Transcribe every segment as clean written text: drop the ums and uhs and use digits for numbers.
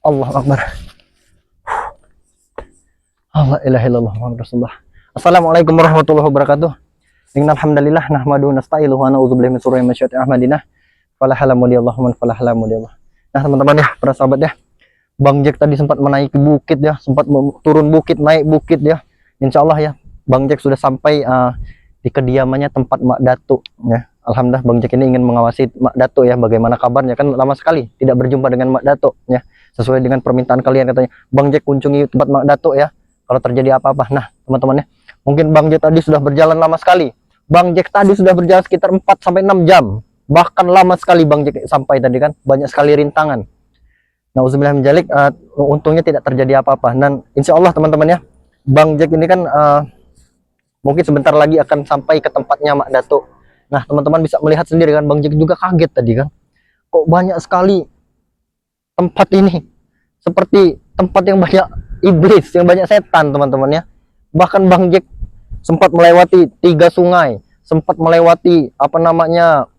Allah Akbar. Allah ilaha illallah Muhammad Rasulullah. Assalamualaikum warahmatullahi wabarakatuh. Innal hamdalillah nahmaduhu nasta'inuhu wa na'udzu billahi min syururi anfusina. Fala halamudillahu man fala halamudillah. Nah, teman-teman ya, para sahabat ya. Bang Jack tadi sempat menaiki bukit ya, sempat turun bukit, naik bukit ya. Insyaallah ya, Bang Jack sudah sampai di kediamannya tempat Mak Datuk ya. Alhamdulillah Bang Jack ini ingin mengawasi Mak Datuk ya, bagaimana kabarnya, kan lama sekali tidak berjumpa dengan Mak Datuk ya. Sesuai dengan permintaan kalian katanya, Bang Jack kunjungi tempat Mak Datuk ya kalau terjadi apa-apa. Nah, teman-teman ya, mungkin Bang Jack tadi sudah berjalan lama sekali. Bang Jack tadi sudah berjalan sekitar 4 sampai 6 jam. Bahkan lama sekali Bang Jack sampai tadi kan, banyak sekali rintangan. Nauzubillah min dzalik, untungnya tidak terjadi apa-apa. Dan insya Allah teman-teman ya, Bang Jack ini kan mungkin sebentar lagi akan sampai ke tempatnya Mak Datuk. Nah, teman-teman bisa melihat sendiri kan, Bang Jack juga kaget tadi kan. Kok banyak sekali tempat ini, seperti tempat yang banyak iblis, yang banyak setan teman-teman ya. Bahkan Bang Jack sempat melewati 3 sungai, sempat melewati apa namanya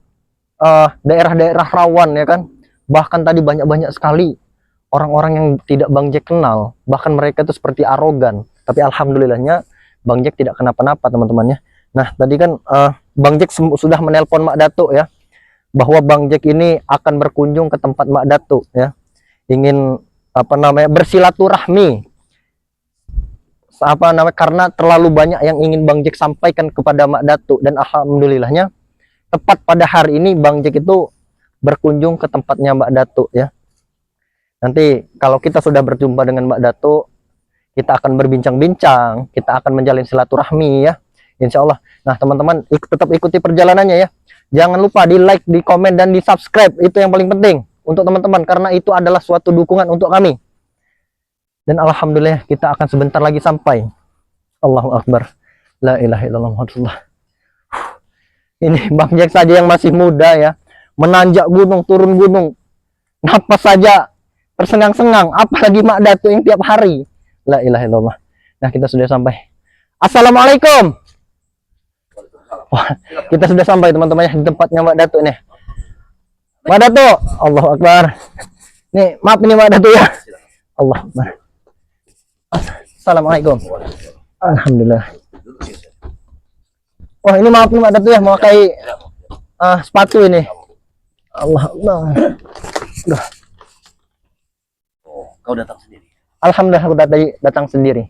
daerah-daerah rawan ya kan. Bahkan tadi banyak-banyak sekali orang-orang yang tidak Bang Jack kenal, bahkan mereka itu seperti arogan. Tapi alhamdulillahnya Bang Jack tidak kenapa-napa teman-teman ya. Nah, tadi kan Bang Jack sudah menelpon Mak Datuk ya, bahwa Bang Jack ini akan berkunjung ke tempat Mak Datuk ya, ingin apa namanya bersilaturahmi, apa namanya, karena terlalu banyak yang ingin Bang Jack sampaikan kepada Mak Datuk. Dan alhamdulillahnya tepat pada hari ini Bang Jack itu berkunjung ke tempatnya Mak Datuk ya. Nanti kalau kita sudah berjumpa dengan Mak Datuk, kita akan berbincang-bincang, kita akan menjalin silaturahmi ya, insya Allah. Nah teman-teman, tetap ikuti perjalanannya ya. Jangan lupa di like, di komen, dan di subscribe. Itu yang paling penting untuk teman-teman, karena itu adalah suatu dukungan untuk kami. Dan alhamdulillah kita akan sebentar lagi sampai. Allahu Akbar, la ilaha illallah Muhammadur. Ini Bang Jack saja yang masih muda ya, menanjak gunung, turun gunung, napas saja tersengang-sengang, apalagi Mak Datuk yang tiap hari. La ilaha illallah. Nah, kita sudah sampai. Assalamualaikum. Wah, kita sudah sampai teman-teman ya, di tempatnya Mak Datuk nih. Mak Datuk, Allahu Akbar. Nih, maaf ini Mak Datuk ya. Allah Akbar. Assalamualaikum. Alhamdulillah. Wah, ini maaf nih Mak Datuk ya, mau pakai sepatu ini. Allah Akbar. Oh, kau datang sendiri? Alhamdulillah aku datang sendiri.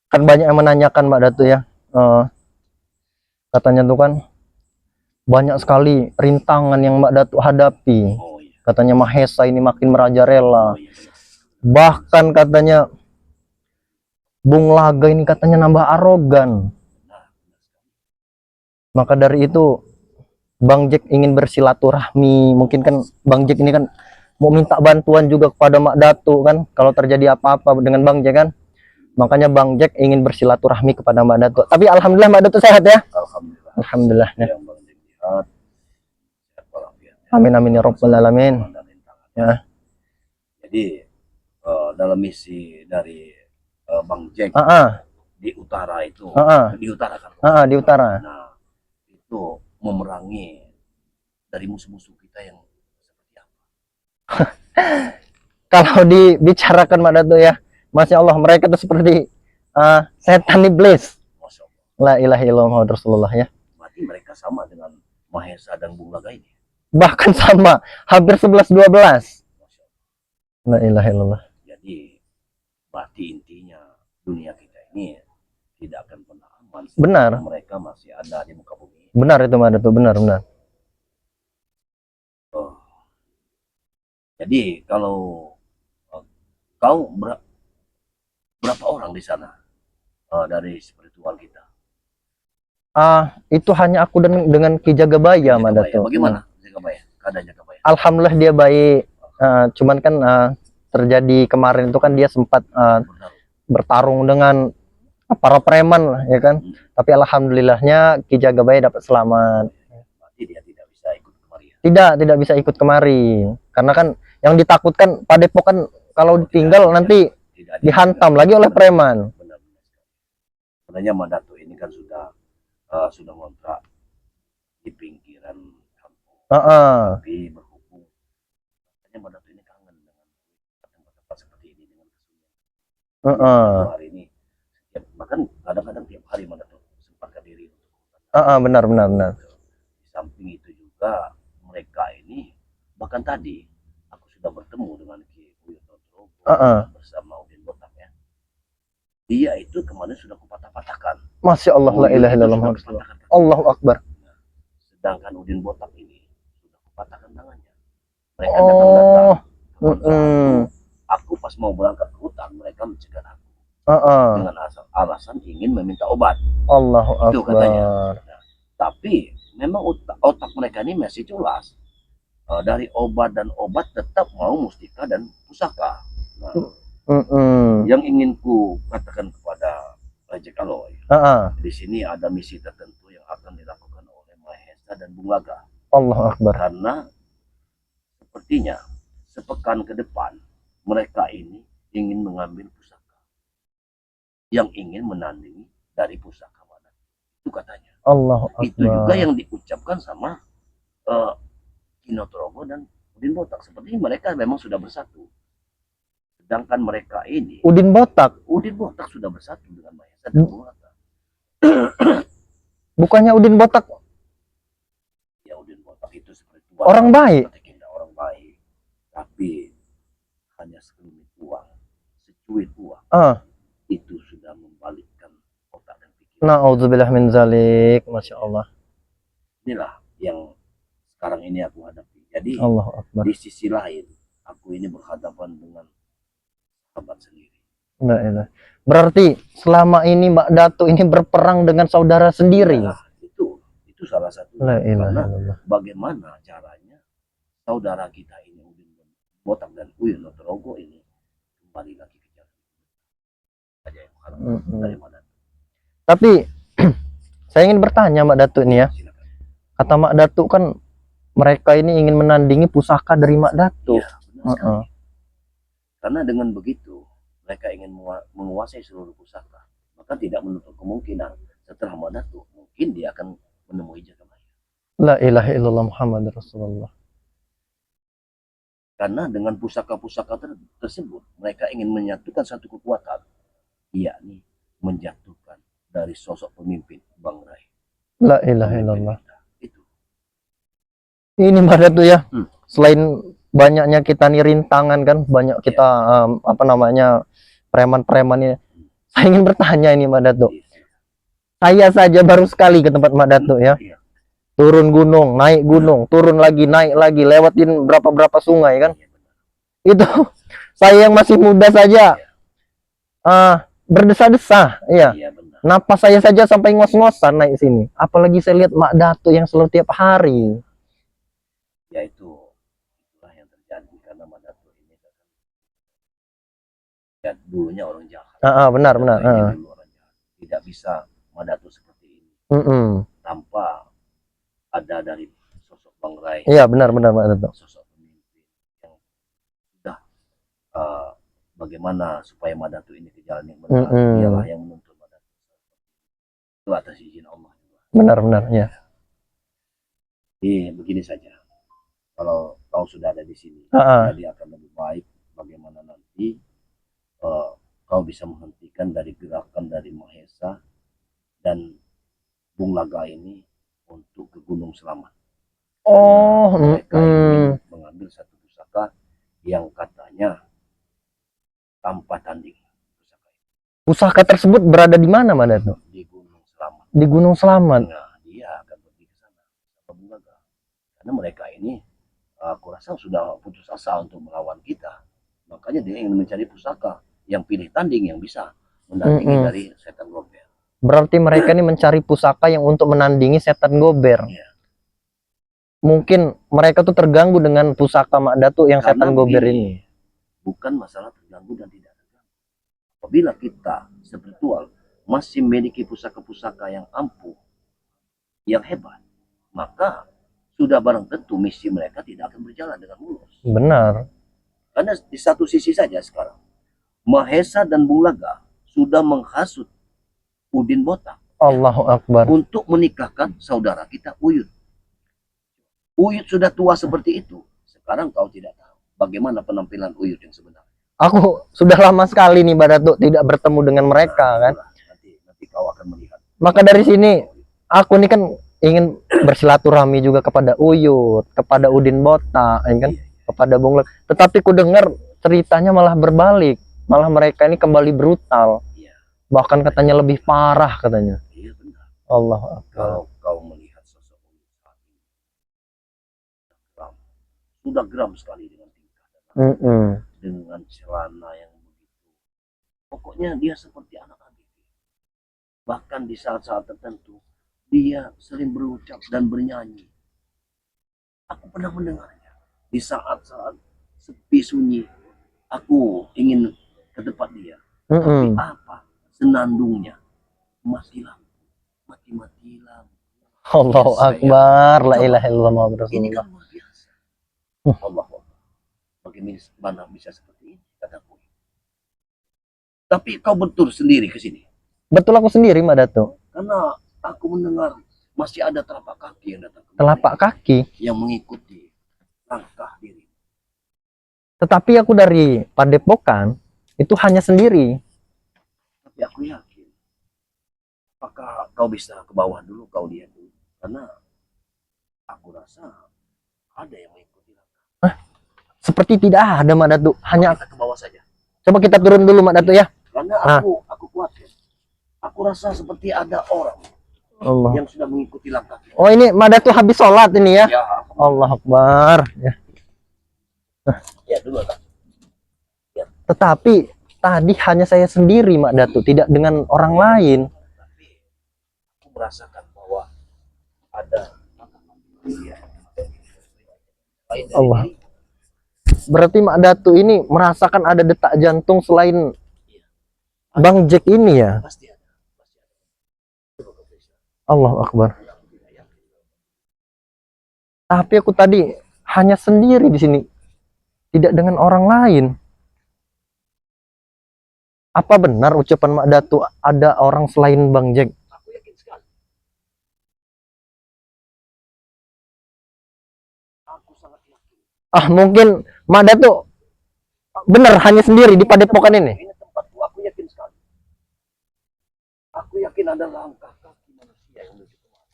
Kan banyak yang menanyakan Mak Datuk ya, katanya tuh kan banyak sekali rintangan yang Mak Datuk hadapi. Oh, iya. Katanya Mahesa ini makin merajalela. Oh, iya. Bahkan katanya Bung Laga ini katanya nambah arogan. Maka dari itu Bang Jack ingin bersilaturahmi. Mungkin kan Bang Jack ini kan mau minta bantuan juga kepada Mak Datuk kan, kalau terjadi apa-apa dengan Bang Jack kan. Makanya Bang Jack ingin bersilaturahmi kepada Mak Datuk. Tapi alhamdulillah Mak Datuk sehat ya. Alhamdulillah. Alhamdulillah ya. Yang Bang Jack lihat, sehat walafiat. Amin amin ya rabbal alamin. Ya. Jadi dalam misi dari Bang Jack di utara itu, di utara kan? Di utara. Nah, itu memerangi dari musuh-musuh kita yang seperti apa? Kalau dibicarakan Mak Datuk ya, Masya Allah, mereka itu seperti setan iblis. Masya Allah. La ilaha illallah Muhammad Rasulullah ya. Berarti mereka sama dengan Mahesa dan Bung Laga ini? Bahkan sama, hampir 11-12. La ilaha illallah. Jadi berarti intinya dunia kita ini tidak akan pernah aman. Benar. Mereka masih ada di muka bumi. Benar itu Mak Datuk, benar. Oh. Jadi kalau kau berapa orang di sana dari spiritual kita? Itu hanya aku dengan Ki Jagabaya Mak Datuk. Bagaimana Jagabaya? Keadaan Jagabaya? Alhamdulillah dia baik. Cuman kan terjadi kemarin itu kan dia sempat bertarung dengan para preman ya kan. Tapi alhamdulillahnya Ki Jagabaya dapat selamat. Berarti dia tidak bisa ikut kemari ya? Tidak bisa ikut kemari. Karena kan yang ditakutkan Padepokan kalau ditinggal nanti dihantam lagi oleh preman. Benar-benar. Sebenarnya Mak Datuk ini kan sudah ngontrak di pinggiran kampung. Tapi berhubung Hari ini bahkan kadang-kadang tiap hari mana tuh sempatkan diri untuk Benar benar benar. di samping itu juga mereka ini bahkan tadi aku sudah bertemu dengan Ki Uyut Notro bersama Udin Botak ya. Dia itu kemarin sudah kupatah-patahkan. Masya Allah, la ilaha illallah. Allahu Akbar. Sedangkan Udin Botak ini sudah kupatahkan tangannya. Mereka datang-datang. Aku pas mau berangkat ke hutan, mereka mencegah aku dengan alasan ingin meminta obat. Allahu Akbar. Itu katanya. Nah, tapi memang otak mereka ini masih culas. Dari obat dan obat tetap mau mustika dan pusaka. Nah, yang ingin ku katakan kepada Raja Kaloy, di sini ada misi tertentu yang akan dilakukan oleh Mahesa dan Bung Laga. Allahu Akbar. Karena sepertinya sepekan ke depan mereka ini ingin mengambil pusaka yang ingin menandingi dari pusaka mana. Itu katanya. Allahu Akbar. Itu juga yang diucapkan sama Ki Notorogo dan Udin Botak. Sepertinya mereka memang sudah bersatu. Sedangkan mereka ini Udin Botak sudah bersatu dengan Mahesa dan Bung Laga. Bukannya Udin Botak Ya, Udin Botak itu seperti orang baik. Orang baik. Tapi hanya sekelumit uang, secuit uang, itu sudah membalikkan otak dan pikiran. Na'udzubillah min zalik. Masya Allah. Inilah yang sekarang ini aku hadapi. Jadi Allahu Akbar. di sisi lain, aku ini berhadapan dengan sahabat sendiri. Nah, berarti selama ini Mbak Datuk ini berperang dengan saudara sendiri. Nah, itu salah satu. Karena bagaimana caranya saudara kita ini Udin Botak dan Uyut Notorogo ini kembali lagi ke jalan aja yang dari mana. Tapi saya ingin bertanya Mbak Datuk ini ya. Silakan. Kata Mbak Datuk kan mereka ini ingin menandingi pusaka dari Mbak Datuk. Ya, benar sekali. Karena dengan begitu mereka ingin menguasai seluruh pusaka, maka tidak menutup kemungkinan setelah Mbak Datuk mungkin dia akan menemui Jagamaya. La ilaha illallah Muhammad Rasulullah. Karena dengan pusaka-pusaka tersebut mereka ingin menyatukan satu kekuatan, yakni menjatuhkan dari sosok pemimpin Bang Rai. La ilaha illallah. Itu. Ini Mbak Datuk ya. Selain banyaknya kita nih rintangan kan, banyak kita preman-preman ini. Saya ingin bertanya ini Mbak Datuk. Saya saja baru sekali ke tempat Mbak Datuk ya. Turun gunung, naik gunung, turun lagi, naik lagi, lewatin berapa sungai kan. Itu saya yang masih muda saja berdesah-desah, iya. Napas saya saja sampai ngos-ngosan naik sini. Apalagi saya lihat Mbak Datuk yang selalu tiap hari. Ya itulah yang terjadi karena Mbak Datuk ini ya dulunya orang jahat. Benar. Dulu orang jahat. Tidak bisa Mbak Datuk seperti ini. Tanpa ada dari sosok Bang Rai. Iya benar Mbak Datuk. Sosok pemimpin yang sudah bagaimana supaya Mbak Datuk ini ke jalan yang benar. Dialah yang menuntut Mbak Datuk. Itu atas izin Allah. Benar ya. Jadi begini saja. Kalau kau sudah ada di sini, jadi akan lebih baik bagaimana nanti kau bisa menghentikan dari gerakan dari Mahesa dan Bung Laga ini untuk ke Gunung Selamat. Mereka ingin mengambil satu pusaka yang katanya tanpa tanding. Pusaka tersebut berada di mana Mbak Datuk? Di Gunung Selamat. Di Gunung Selamat. Nah, dia akan pergi ke sana sama Bung Laga. Karena mereka ini aku rasa sudah putus asa untuk melawan kita. Makanya dia ingin mencari pusaka yang pilih tanding yang bisa menandingi dari setan gober. Berarti mereka ini mencari pusaka yang untuk menandingi setan gober. Ya. Mungkin mereka tuh terganggu dengan pusaka Mbak Datuk yang Karena setan gober ini. Bukan masalah terganggu dan tidak terganggu. Apabila kita spiritual masih memiliki pusaka-pusaka yang ampuh, yang hebat, maka sudah barang tentu misi mereka tidak akan berjalan dengan mulus. Benar. Karena di satu sisi saja sekarang, Mahesa dan Bung Laga sudah menghasut Udin Botak. Allahu Akbar. Untuk menikahkan saudara kita Uyut. Uyut sudah tua seperti itu. Sekarang kau tidak tahu bagaimana penampilan Uyut yang sebenarnya. Aku sudah lama sekali nih Mbak Datuk tidak bertemu dengan mereka kan. Nanti kau akan melihat. Maka dari sini aku nih kan ingin bersilaturahmi juga kepada Uyut, kepada Udin Botak, ya kan, kepada Bung Lek. Tetapi ku dengar ceritanya malah berbalik, malah mereka ini kembali brutal. Iya. Bahkan katanya lebih parah katanya. Iya benar. Allah Akbar. Kalau kau melihat sosok Uyut saat ini, sudah geram sekali dengan tingkah dan dengan celana yang begitu. Pokoknya dia seperti anak adik. Bahkan di saat-saat tertentu dia sering berucap dan bernyanyi. Aku pernah mendengarnya. Di saat-saat sepi sunyi, aku ingin ke tempat dia. Tapi apa? Senandungnya mati lampu, mati lampu. Allahu Akbar, la ilaha illallah Muhammadur Ini Rasulullah. kan luar biasa. Allah, bagaimana bisa seperti ini? Kataku. Tapi kau betul sendiri ke sini. Betul aku sendiri Mbak Datuk. Karena aku mendengar masih ada telapak kaki yang datang kemari, Telapak kaki. yang mengikuti langkah diri. Tetapi aku dari Padepokan itu hanya sendiri. Tapi aku yakin, apakah kau bisa ke bawah dulu, kau lihat dulu. Karena aku rasa ada yang mengikuti langkah. Seperti tidak ada Mbak Datuk. Hanya Kita ke bawah saja. coba kita turun dulu Mbak Datuk ya. Karena aku khawatir. Aku rasa seperti ada orang Allah. yang sudah mengikuti langkah kita. Oh ini Mbak Datuk habis sholat ini ya. Ya, Allah Akbar. Ya. ya dulu lah. Tetapi tadi hanya saya sendiri Mbak Datuk, tidak dengan orang lain. Tapi aku merasakan bahwa ada manusia lain dari Allah. diri. Berarti Mbak Datuk ini merasakan ada detak jantung selain Bang Jack ini ya. Pasti ada. Pasti ada. Coba kau periksa. Allah Akbar. Tapi aku tadi hanya sendiri di sini, tidak dengan orang lain. Apa benar ucapan Mbak Datuk ada orang selain Bang Jack? Aku yakin sekali. Aku sangat yakin. Mungkin Mbak Datuk benar hanya sendiri di Padepokan ini. Ini tempatku, aku yakin sekali. Aku yakin ada langkah kaki manusia yang menuju kemari.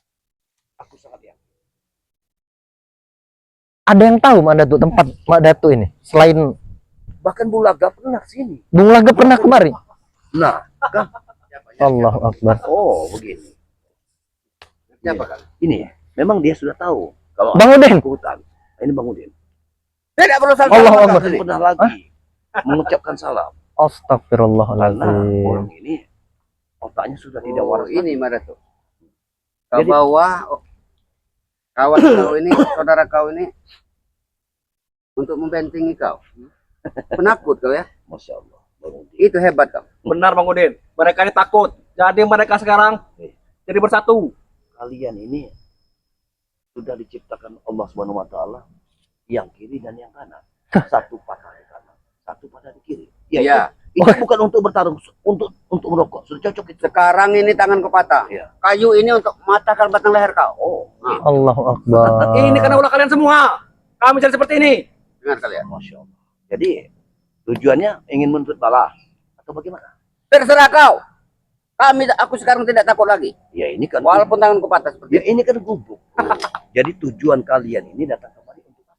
Aku sangat yakin. Ada yang tahu Mbak Datuk tempat Mbak Datuk ini selain Bahkan Bulaga pernah sini. Bung Laga pernah kemari? Nah, kan? Allah Akbar. Oh, begini. Siapa kan? Ini, memang dia sudah tahu. Kalau Bang Udin. aku hutan, ini Bang Udin. Tidak perlu salam. Allah Allah Akbar. pernah lagi mengucapkan salam. Karena Astagfirullahaladzim. orang ini otaknya sudah tidak waras. Ini mana tuh? Kau Jadi- bawa kawan kau ini, saudara kau ini untuk membentengi kau. Penakut kau ya? Masya Allah. Bang Udin. Itu hebat kau. Benar Bang Udin, mereka ini takut. Jadi mereka sekarang jadi bersatu. Kalian ini sudah diciptakan Allah Subhanahu wa taala yang kiri dan yang kanan. Satu patah di kanan, satu patah di kiri. Ya, Iya. itu bukan untuk bertarung, untuk merokok. Sudah cocok itu. Sekarang ini tangan kau patah. Iya. Kayu ini untuk matahkan batang leher kau. Oh, Nah, Allahu Akbar. Ini karena ulah kalian semua. Kami jadi seperti ini. dengar kalian. Masya Allah. Jadi tujuannya ingin menuntut balas atau bagaimana? Terserah kau. Aku sekarang tidak takut lagi. Ya ini kan Walaupun tanganku patah seperti ya ini kan gubuk. Jadi tujuan kalian ini datang kemari untuk apa?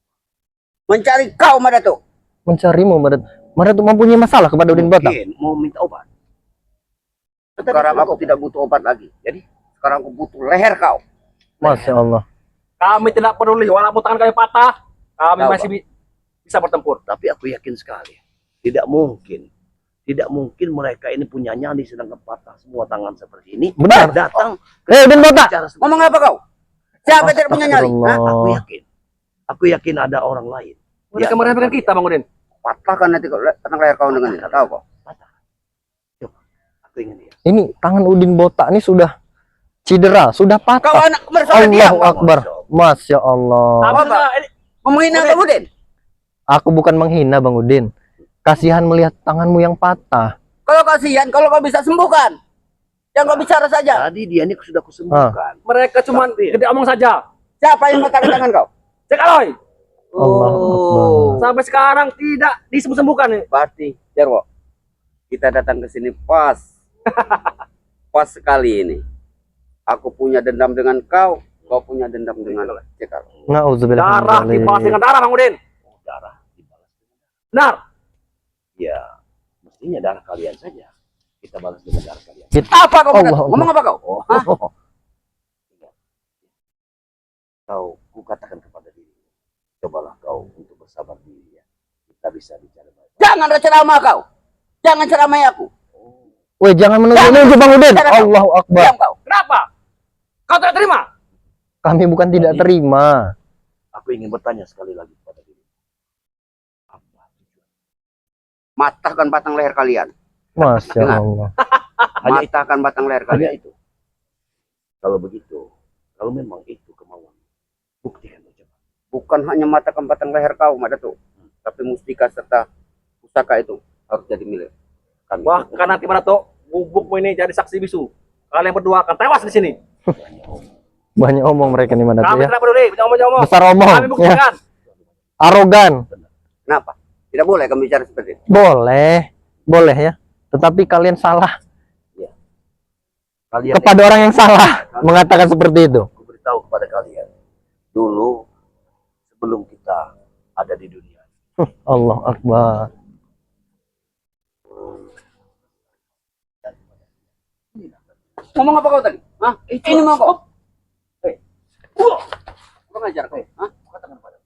mencari kau Madatu. Mencarimu Mbak Datuk. Mbak Datuk mempunyai masalah kepada Udin Botak. Mungkin mau minta obat. Sekarang aku tidak butuh obat lagi. Jadi sekarang aku butuh leher kau. Masya Allah. Kami tidak peduli walaupun tangan kami patah. Kami Tahu, masih bisa bertempur. Tapi aku yakin sekali, tidak mungkin mereka ini punya nyali sedangkan patah semua tangan seperti ini. Benar. Datang Udin Botak. cara seperti Ngomong apa kau? Siapa yang tidak punya nyali? Astagfirullah. Aku yakin ada orang lain. Mereka meremehkan kita Bang Udin. Patahkan nanti kau batang leher kau dengan ini. Tahu kau? Coba, aku ingin lihat. Ini tangan Udin Botak ini sudah cedera, sudah Kau patah. anak bersalah dia. Allahu Akbar. Masya Allah. Apa? Menghina Bang Udin. Aku bukan menghina Bang Udin. Kasihan melihat tanganmu yang patah. Kalau kasihan, kalau kau bisa sembuhkan. Yang kau bicara saja. Tadi dia ini sudah kusembuhkan. Mereka cuma gede omong saja. Siapa yang patahkan tangan kau? Cek Aloy. Allahu Akbar. Sampai sekarang tidak disembuh-sembuhkan nih. Berarti, Jarwo, kita datang ke sini pas. Pas sekali ini. Aku punya dendam dengan kau, kau punya dendam dengan Cekal. Nauzubillah. Darah dibalas dengan darah, Bang Udin. Darah dibalas. Benar. Ya, mestinya darah kalian saja. Kita balas dengan darah kalian. Apa kau? Allah. Ngomong apa kau? Oh, Hah? kau kukatakan kepada diri, cobalah kau untuk bersabar diri ya. Kita bisa bicara baik. Jangan ceramah kau. Jangan ceramai aku. Weh, jangan menunggu Bang Udin. Jangan. Allahu Akbar. Diam kau. Kenapa? Kau tidak terima? Kami bukan tidak terima. Aku ingin bertanya sekali lagi kepada diri. Apa tujuan? Matahkan batang leher kalian. Masya Dengar. Allah. Hanya itu. Matahkan batang leher Hanya kalian. itu. Kalau begitu, kalau memang itu kemauan, buktikan coba. Bukan hanya matahkan batang leher kau, Madatu. Tapi mustika serta pusaka itu harus jadi milik kami. Bahkan nanti Madato, gubukmu ini jadi saksi bisu. Kalian berdua akan tewas di sini. Banyak omong mereka nih Mandat Kami ya. tidak peduli, jangan ngomong. Besar omong. Kami Ya. buktikan. Arogan. Kenapa? Tidak boleh kami bicara seperti itu. Boleh. Boleh ya. Tetapi kalian salah. Kalian Kepada orang yang salah mengatakan seperti itu. aku beritahu kepada kalian. Dulu, sebelum kita ada di dunia, Allah Akbar. Ngomong apa kau tadi? Hah? Ini mau kau? Kurang ajar kau. Hah? katakan pada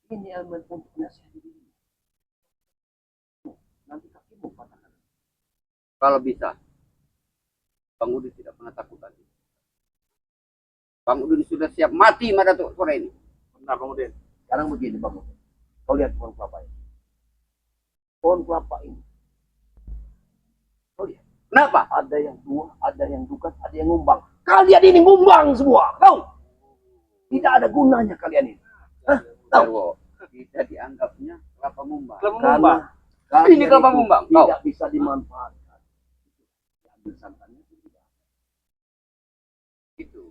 ini aman untuk nasihati diri. Nanti kakimu patahkan. Kalau bisa, Bang Udin tidak pernah takut lagi. Bang Udin sudah siap mati Madatu sore ini. Benar, Bang Udin. Sekarang begini Bang, kau lihat pohon kelapa ini. Pohon kelapa ini. Kau lihat, Kenapa? ada yang tua, ada yang dukat, ada yang ngumbang. Kalian ini ngumbang semua, kau. Tidak ada gunanya kalian ini. Hah? Tahu? Jarwo, kita dianggapnya kelapa mumbang. Kelapa Karena mumbang. kalian Ini kelapa itu mumbang, tidak bisa dimanfaatkan. Diambil santannya itu tidak. Itu.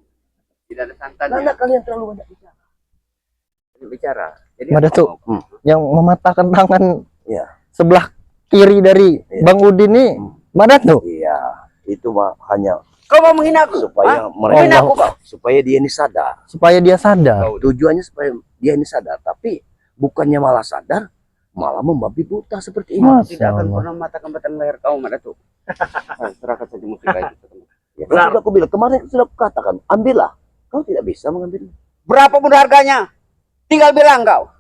Tidak ada santannya. Karena kalian terlalu banyak bicara. Bicara. Jadi Madatu. apa mau? Yang mematahkan tangan Iya. sebelah kiri dari Iya. Bang Udin nih. Mandat Iya, itu mah hanya Kau mau menghina aku? supaya Hah? mereka Menghina aku kau? supaya dia ini sadar. supaya dia sadar. Tujuannya supaya dia ini sadar, tapi bukannya malah sadar, malah membabi buta seperti ini. Masya Tidak akan Allah. pernah mematahkan batang leher kau Madatu. Serahkan saja mustika itu. Ya, kan sudah aku bilang kemarin sudah aku katakan, ambillah. Kau tidak bisa mengambil. Berapa pun harganya? Tinggal bilang kau.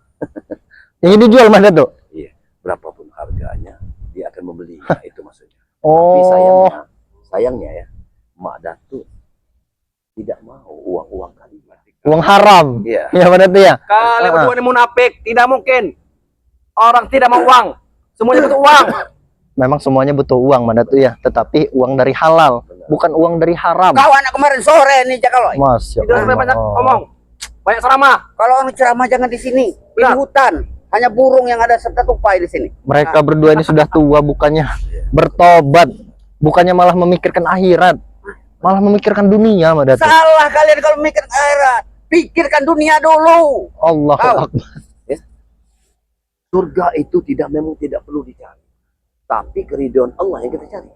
Yang ini dijual Mandat. Iya, berapapun harganya, dia akan membelinya. Itu maksudnya. Tapi Oh, sayangnya ya, Mak Datu tidak mau uang-uang kalian. uang haram. Iya. Ya Mandat ya. Kalian Ah. berdua ini munafik. Tidak mungkin. Orang tidak mau uang. Semuanya butuh uang. Memang semuanya butuh uang Mandat ya, tetapi uang dari halal, bukan uang dari haram. Kau anak kemarin sore nih Jakaloy. Masya Tidak usah banyak ngomong. Banyak ceramah. Kalau orang ceramah jangan di sini. Di Benar. hutan. Hanya burung yang ada serta tupai di sini. Mereka berdua ini sudah tua, bukannya bertobat, bukannya malah memikirkan akhirat, malah memikirkan dunia Mandat. Salah kalian kalau mikir akhirat. Pikirkan dunia dulu. Allah Tahu. Akbar. Surga itu memang tidak perlu dicari. Tapi keridhaan Allah yang kita cari.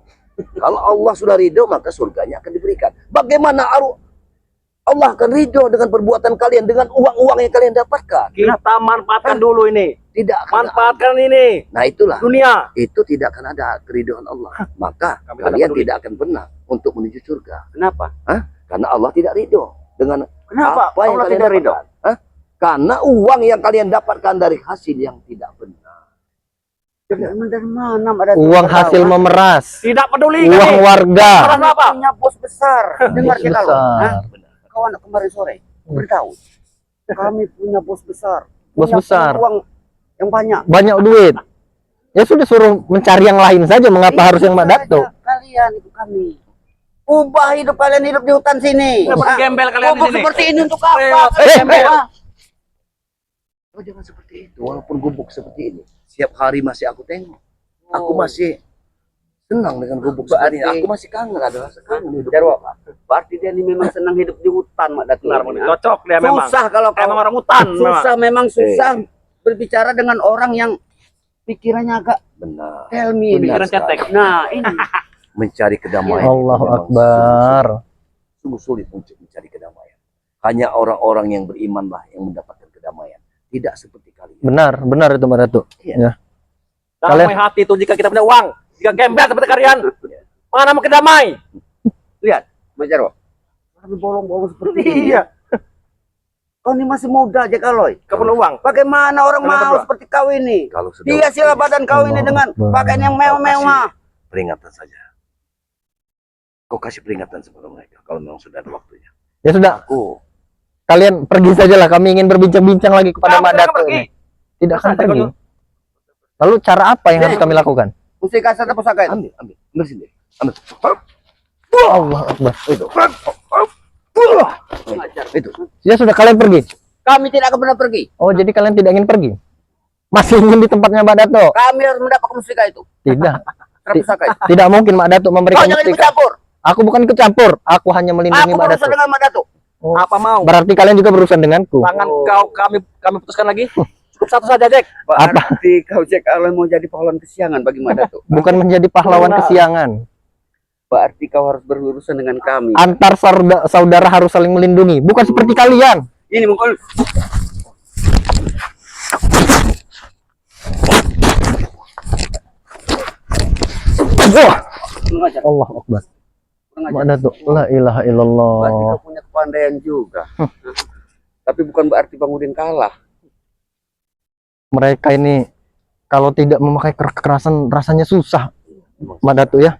Kalau Allah sudah ridho, maka surganya akan diberikan. Bagaimana Allah akan ridho dengan perbuatan kalian, dengan uang-uang yang kalian dapatkan? Kita manfaatkan dulu ini. Tidak akan. Manfaatkan ini. Nah itulah. Dunia. Itu tidak akan ada keridhaan Allah. Maka Kami kalian peduli. tidak akan pernah untuk menuju surga. Kenapa? Karena Allah tidak ridho dengan Kenapa apa yang Allah kalian tidak ridho? dapatkan. Hah? Karena uang yang kalian dapatkan dari hasil yang tidak benar. Dari mana ada Uang hasil memeras, Tidak peduli uang kami. warga. Orang apa? punya bos besar. Dengar kita loh. Besar. Hah? Kau anak kemarin sore beritahu. Kami punya bos besar. Bos Punya besar. uang yang banyak. Banyak duit. Ya sudah suruh mencari yang lain saja, mengapa harus yang Mandat tuh? Kalian itu kami. Ubah hidup kalian hidup di hutan sini. Tidak Hah? bergembel kalian di Gubuk sini. seperti ini untuk apa? Gembel. Hah? Oh, jangan seperti itu. Walaupun gubuk seperti ini, setiap hari masih aku tengok. Aku masih senang dengan gubuk seperti ini. Berarti- Aku masih kangen, ada rasa kangen hidup. Jarwo, berarti dia ini memang senang hidup di hutan, Mak Datu. Benar, Bang. Cocok dia memang. Susah kalau kau Emang orang hutan memang. susah memang susah berbicara dengan orang yang pikirannya agak Benar. tell me ini. Pikiran cetek. Nah, ini Mencari kedamaian. Allahu itu memang Akbar. Sungguh sulit untuk mencari kedamaian. Hanya orang-orang yang beriman lah yang mendapatkan kedamaian. Tidak seperti kalian. Benar, benar itu Mbak Datuk. Iya. Ya. Damai hati itu jika kita punya uang. Jika gembel seperti kalian. Mana mau kedamai? lihat, Mas Jarwo. Kami bolong-bolong seperti ini. Iya. Kau ini masih muda aja Kaloy. Kau perlu uang. Bagaimana orang Kalian mau berdua. seperti kau ini? Kalau sudah Dia sila badan kau ini Allah dengan Akbar. pakaian yang mewah-mewah. peringatan saja. Kau kasih peringatan kepada mereka kalau memang sudah ada waktunya. Ya sudah, Aku kalian pergi sajalah. Kami ingin berbincang-bincang lagi kepada Kamu Mbak jangan Datuk pergi. ini. Tidak akan Saja pergi. kau. Lalu cara apa yang harus kami lakukan? Mesti kasar atau pusaka itu? ambil sendiri. Ambil. Allah Akbar. Itu. Itu. Ya sudah, kalian pergi. Kami tidak akan pernah pergi. Oh, jadi kalian tidak ingin pergi? Masih ingin di tempatnya Mbak Datuk? Kami harus mendapatkan mustika itu. Tidak. Terus pusaka itu. Tidak mungkin Mbak Datuk Kau memberikan jangan ikut mustika. campur. Aku bukan ikut campur. Aku hanya melindungi Aku Mbak berurusan Datuk. dengan Mbak Datuk. Oh, Apa mau? berarti kalian juga berurusan denganku. Tangan kau kami putuskan lagi. Cukup satu saja, Jack. Berarti kau cek kalau mau jadi pahlawan kesiangan bagi Mbak Datuk. Bukan menjadi pahlawan kesiangan. Berarti kau harus berurusan dengan kami. Antar saudara harus saling melindungi. Bukan seperti kalian. Ini mungkin Wah, mengajar. Allah Akbar. Mbak Mengajar. Datuk, la ilaha illallah. Berarti kau punya kepandaian juga. Tapi bukan berarti Bang Udin kalah. Mereka ini kalau tidak memakai kekerasan rasanya susah, Mbak Datuk ya.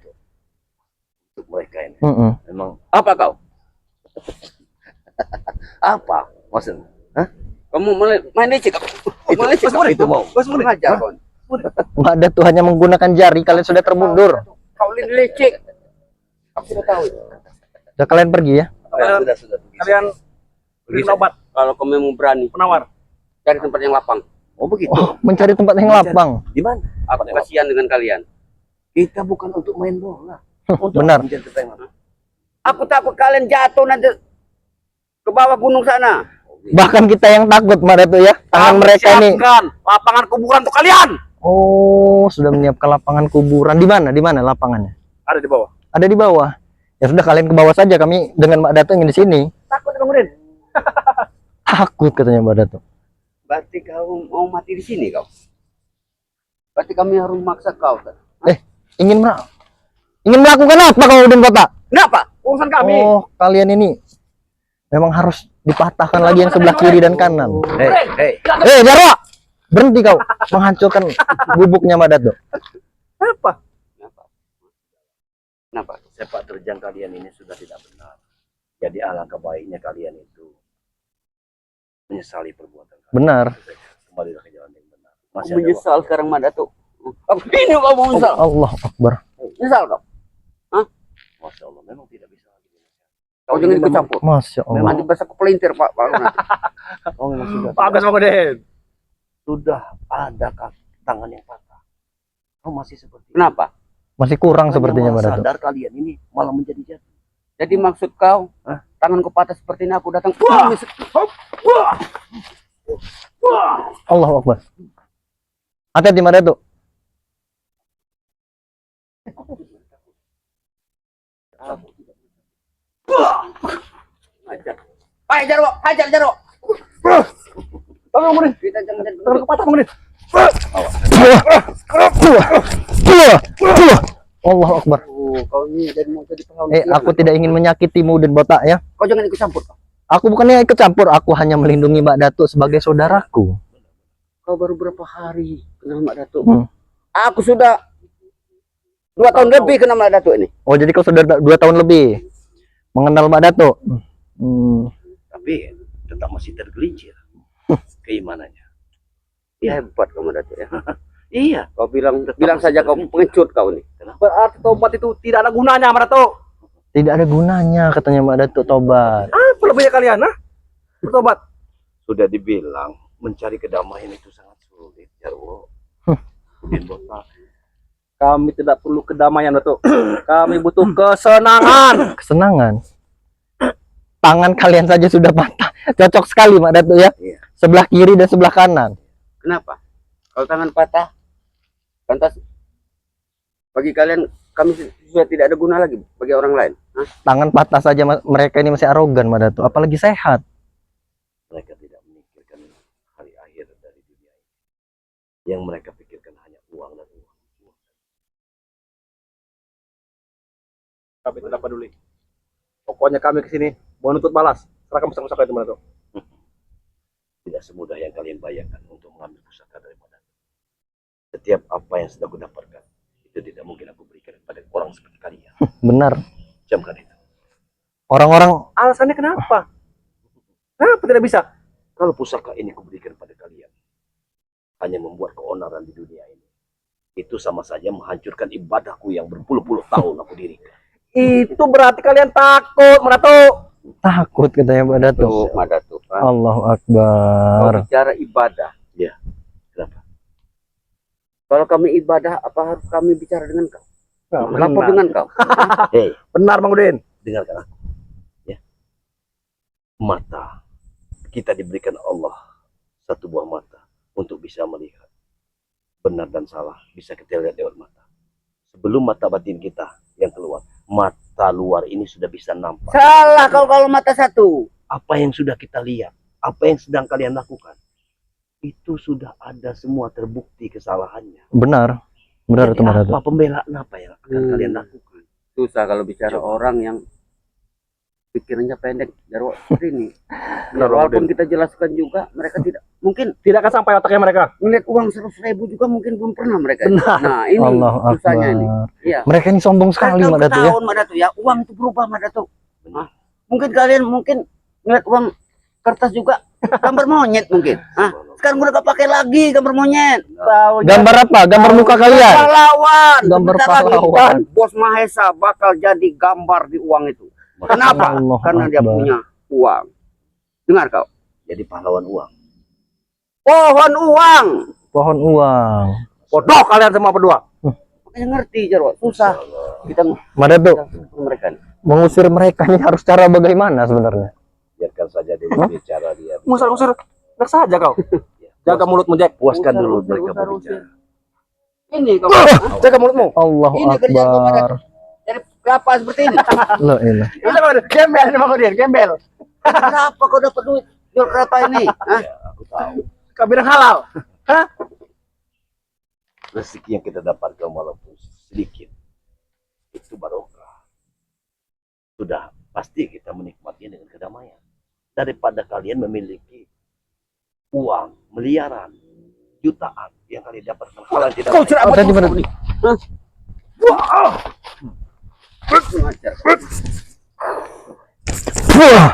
Untuk mereka ini. Memang Apa kau? apa? Maksudnya? Kamu main lecek. Main lecek. Itu mau. Bos mengajar kau. Mbak Datuk hanya menggunakan jari, kalian sudah termundur. Kau ini lecek. Aku sudah tahu. Sudah, kalian pergi ya. Sudah. Kalian beri obat Kalau kau memang berani, penawar. cari tempat yang lapang. Oh begitu. Oh, mencari tempat yang lapang. Di mana? Aku kasihan dengan kalian. Kita bukan untuk main bola. Benar. Mencari tempat yang lapang. Aku takut kalian jatuh nanti ke bawah gunung sana. Bahkan kita yang takut, Mbak Datuk ya. Tangan Kami mereka ini. siapkan lapangan kuburan untuk kalian. Oh, sudah menyiapkan lapangan kuburan. Di mana? Di mana lapangannya? Ada di bawah. Ada di bawah. Ya sudah, kalian ke bawah saja. Kami dengan Mbak Datuk ingin di sini. Takut Bang Udin. Takut katanya Mbak Datuk. Berarti kau mau mati di sini kau. Berarti kami harus memaksa kau. Ingin melakukan apa kau Udin Kota? Kenapa? Urusan kami. Oh, kalian ini memang harus dipatahkan lagi yang sebelah kiri dan kanan. Hei. Jarwo! Berhenti kau menghancurkan gubuknya Mbak Datuk. Apa? Kenapa? Sepak terjang kalian ini sudah tidak benar. Jadi alangkah baiknya kalian itu menyesali perbuatan kalian. Benar. Kembalilah ke jalan yang benar. Aku Masih ada menyesal sekarang Mbak Datuk. Ini kau mau menyesal. Allah Akbar. Menyesal kau. waktu. Masya Allah, memang tidak bisa lagi. Kau jangan ikut campur. Masya Allah. Nanti bahasa aku pelintir Pak. Nanti. Oh, memang sudah. Bagus Bang Udin. Sudah ada tangan yang patah. Kau masih seperti itu. Kenapa? Masih kurang Hanya sepertinya Mbak malah Datuk. sadar kalian ini malah menjadi jatuh. Jadi maksud kau, tanganku patah seperti ini aku datang. Wah! Allah Akbar. Hati-hati Mbak Datuk. Hajar Jarwo. Bang Udin. Kita jangan Tangan kepatah Bang Udin. Allah Akbar. Kau ini jadi mau jadi pahlawan. Aku tidak ingin menyakitimu dan botak ya. Kau jangan ikut campur. Aku bukannya ikut campur, aku hanya melindungi Mbak Datuk sebagai saudaraku. Kau baru berapa hari kenal Mbak Datuk? Hmm. Aku sudah 2 tahun lebih kenal Mbak Datuk ini. Oh, jadi kau sudah 2 tahun lebih mengenal Mbak Datuk. Tapi tetap masih tergelincir keimanannya. Hebat kau Mbak Datuk ya. Iya. Kau bilang saja kau pengecut kau ini. Berarti tobat itu tidak ada gunanya, Bang Datuk. Tidak ada gunanya katanya Mbak Datuk tobat. Apa lebihnya kalian, bertobat. Sudah dibilang mencari kedamaian itu sangat sulit, Jarwo. Udin Botak. Kami tidak perlu kedamaian, Datuk. Kami butuh kesenangan. Kesenangan. Tangan kalian saja sudah patah. Cocok sekali Mbak Datuk ya. Iya. Sebelah kiri dan sebelah kanan. Kenapa? Kalau tangan patah, lantas bagi kalian kami sudah tidak ada guna lagi bagi orang lain. Hah? Tangan patah saja mereka ini masih arogan Madatu, apalagi sehat. Mereka tidak memikirkan hari akhir dari dunia ini. Yang mereka pikirkan hanya uang dan uang. Kami tidak peduli. Pokoknya kami kesini mau nuntut balas. Serahkan pusaka itu Madatu. Tidak semudah yang kalian bayangkan untuk mengambil pusaka daripada. Setiap apa yang sudah aku dapatkan, itu tidak mungkin aku berikan kepada orang seperti kalian. Benar. Camkan itu. Orang-orang Alasannya kenapa? Kenapa tidak bisa? Kalau pusaka ini kuberikan pada kalian, hanya membuat keonaran di dunia ini. Itu sama saja menghancurkan ibadahku yang berpuluh-puluh tahun aku dirikan. Itu berarti kalian takut, Madatu. takut katanya Madatu. Tuh, Madatu. Allahu Kalau Akbar. bicara ibadah, Ya, kenapa? kalau kami ibadah, apa harus kami bicara dengan kau? Lapor Benar. dengan kau. Hei, Benar Bang Udin. dengarkan aku. Ya. Mata. Kita diberikan Allah satu buah mata untuk bisa melihat. Benar dan salah bisa kita lihat lewat mata. Sebelum mata batin kita yang keluar, mata luar ini sudah bisa nampak. Salah kalau mata satu. Apa yang sudah kita lihat, apa yang sedang kalian lakukan, itu sudah ada semua terbukti kesalahannya. Benar. Benar Jadi itu Madatu. apa pembelaan apa yang akan kalian lakukan? Susah kalau bicara orang yang pikirannya pendek dari seperti ini. Benar, Walaupun Udin. kita jelaskan juga, mereka tidak mungkin Tidak akan sampai otaknya mereka. ngeliat uang 100.000 juga mungkin belum pernah mereka. Benar. Nah ini Allahu susahnya ini. Akbar. Iya. Mereka ini sombong sekali Tahun ke Madatu ya. tahun Madatu ya, uang itu berubah Madatu. Hah? Mungkin kalian ngeliat uang kertas juga gambar monyet mungkin. Hah? Sekarang udah gak pakai lagi gambar monyet. Tahu Gambar apa? Gambar muka kalian. Pahlawan. Gambar Sebentar lagi. pahlawan. Dan Bos Mahesa bakal jadi gambar di uang itu. Kenapa? Allahu Karena dia Akbar. punya uang. Dengar kau. Jadi pahlawan uang. Pohon uang. Pohon uang. bodoh kalian semua berdua. Makanya ngerti Jarwo. Susah. Kita Madatu, mereka. mengusir mereka ini harus cara bagaimana sebenarnya? Biarkan saja dulu bicara dia. Ngusir-ngusir. Enak saja kau. Jaga mulutmu, Jack. Puaskan dulu Usir, mereka usir, berbicara. Ini kau. Jaga mulutmu. Allahu Ini kerjaan kau Akbar. Dari berapa seperti ini? La ilah. Ini Bang Udin. Gembel nih Bang Udin, gembel. Berapa kau dapat duit jual kereta ini? Hah? Ya, aku tahu. Kau bilang halal. Rezeki yang kita dapatkan walaupun sedikit, itu barokah. Sudah pasti kita menikmatinya dengan kedamaian. Daripada kalian memiliki uang miliaran, jutaan yang kalian dapatkan hal yang tidak Kau baik. ceramah tadi terus benar. kau nih. Mengajar. Wah.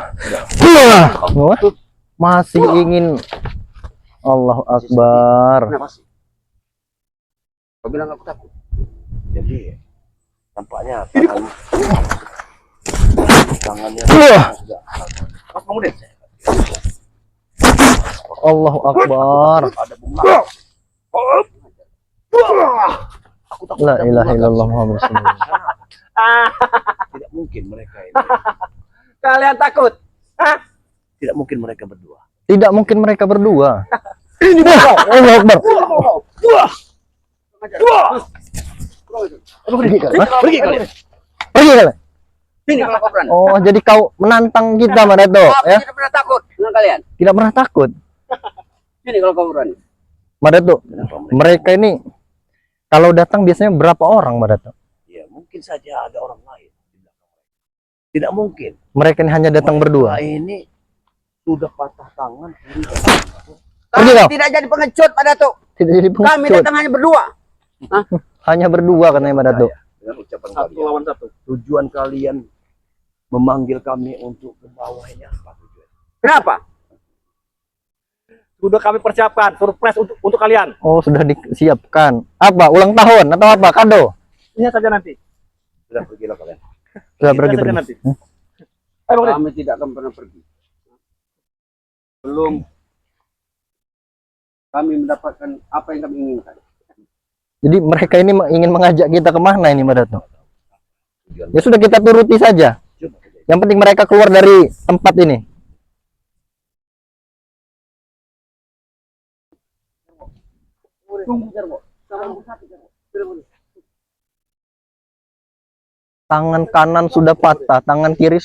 Wah. Wah. Masih ingin. Allahu Akbar. Kenapa sih? Kau bilang aku takut. Jadi tampaknya tangannya Wah. sudah Mas Bang Udin. Allahu Akbar. ada bunga. Aku takut La ada ilaha bunga. illallah Muhammad Rasulullah. Tidak mungkin mereka ini. Kalian takut? Hah? Tidak mungkin mereka berdua. Tidak mungkin mereka berdua. Ini Allahu Akbar. Pergi kalian. Pergi kalian. Pergi kalian. Sini kalau kau berani. Oh, jadi kau menantang kita Madatu Aku ya? tidak pernah takut dengan kalian. Tidak pernah takut. Sini kalau kau berani. Madatu, Kenapa mereka ini kalau datang biasanya berapa orang Madatu? Ya, mungkin saja ada orang lain di belakang mereka. Tidak mungkin. Mereka ini hanya datang berdua. Mereka ini sudah patah tangan. Pergi Kami kau. tidak jadi pengecut pada tuh. Tidak jadi Kami pengecut. datang hanya berdua. Hanya berdua katanya Madatu. Dengan ucapan Satu kalian. lawan satu. Tujuan kalian memanggil kami untuk ke bawah ini apa tujuan? Kenapa? Sudah kami persiapkan surprise untuk kalian. Oh, sudah disiapkan. Apa? Ulang tahun atau apa? Kado? Lihat saja nanti. Sudah pergilah kalian. Sudah Lihat pergi saja pergi. nanti. Ayo Bang Udin. Kami tidak akan pernah pergi. Belum kami mendapatkan apa yang kami inginkan. Jadi mereka ini ingin mengajak kita kemana ini Madatu? Tujuan Ya sudah kita turuti saja. coba saja. Yang penting mereka keluar dari tempat ini. Tangan kanan sudah patah, tangan kiri